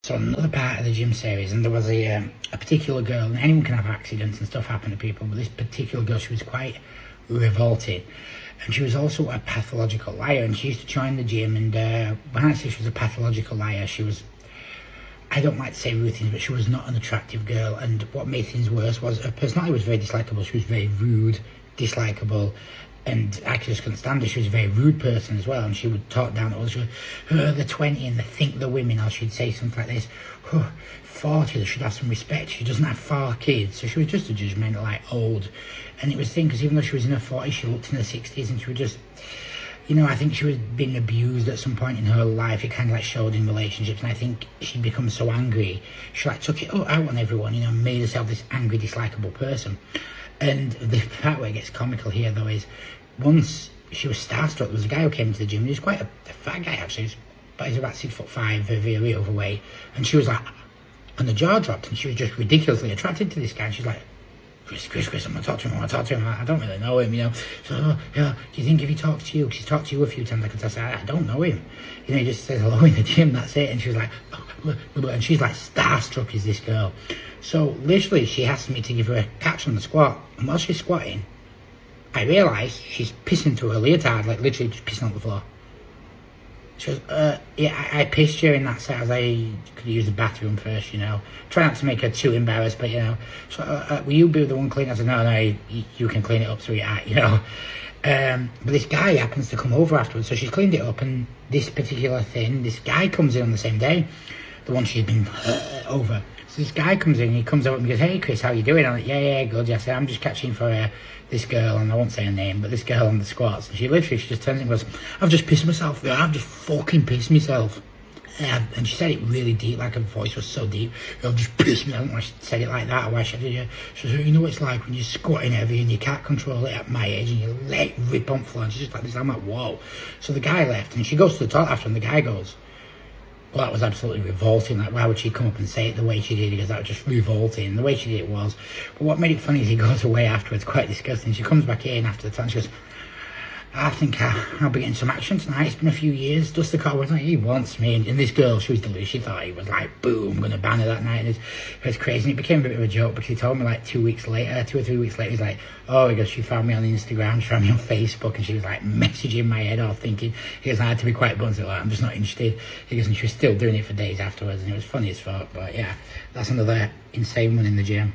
So another part of the gym series, and there was a particular girl, and anyone can have accidents and stuff happen to people, but this particular girl, she was quite revolting, and she was also a pathological liar, and she used to join the gym, and when I say she was a pathological liar, she was, I don't like to say rude things, but she was not an attractive girl, and what made things worse was her personality was very dislikable. She was very rude, dislikable, and I just couldn't stand her. She was a very rude person as well, and she would talk down to us. She would, the 20 and the think the women, or she'd say something like this, 40, they should have some respect. She doesn't have 4 kids, so she was just a judgmental, like, old. And it was the thing, because even though she was in her 40s, she looked in her 60s, and she was just, you know, I think she was being abused at some point in her life. It kind of like showed in relationships, and I think she'd become so angry, she like took it out on everyone, you know, made herself this angry, dislikable person. And the part where it gets comical here, though, is once she was starstruck, there was a guy who came to the gym. He was quite a fat guy, actually, but he's about 6'5", very overweight, and she was like, and the jaw dropped, and she was just ridiculously attracted to this guy, and she's like, Chris, I'm gonna talk to him, I don't really know him, you know, so, yeah, do you think if he talks to you, 'cause he's talked to you a few times, I could say, I don't know him, you know, he just says hello in the gym, that's it, and she was like, and she's like starstruck is this girl. So literally she asked me to give her a catch on the squat, and while she's squatting, I realised she's pissing through her leotard, like literally just pissing on the floor. She goes, yeah, I pissed during that set as I could use the bathroom first, you know. Try not to make her too embarrassed, but, you know. So, will you be the one cleaning? I said, no, you can clean it up through your eye, you know. But this guy happens to come over afterwards, so she's cleaned it up, and this particular thing, this guy comes in on the same day, the one she's been over. So this guy comes in, he comes over and goes, hey Chris, how you doing? I'm like, yeah, good. I said, I'm just catching for this girl, and I won't say her name, but this girl on the squats. And she just turns and goes, I've just pissed myself. I've just fucking pissed myself. And she said it really deep, like her voice was so deep. I've just pissed myself. I don't know why she said it like that, or why she did it. She said, you know what it's like when you're squatting heavy and you can't control it at my age, and you let it rip on floor. And she's just like this. I'm like, whoa. So the guy left, and she goes to the toilet after, and the guy goes, well, that was absolutely revolting. Like, why would she come up and say it the way she did? Because that was just revolting. The way she did it was. But what made it funny is he goes away afterwards, quite disgusting. She comes back in after the time. She goes, I think I'll be getting some action tonight. It's been a few years. Dusty Cole was like, he wants me. And this girl, she was delicious. She thought he was like, boom, I'm going to ban her that night. And it was crazy. And it became a bit of a joke because he told me like 2 weeks later, 2 or 3 weeks later, he's like, oh, he goes, she found me on Instagram, she found me on Facebook, and she was like messaging my head off thinking, he goes, I had to be quite blunt, like, I'm just not interested. He goes, and she was still doing it for days afterwards, and it was funny as fuck. But yeah, that's another insane one in the gym.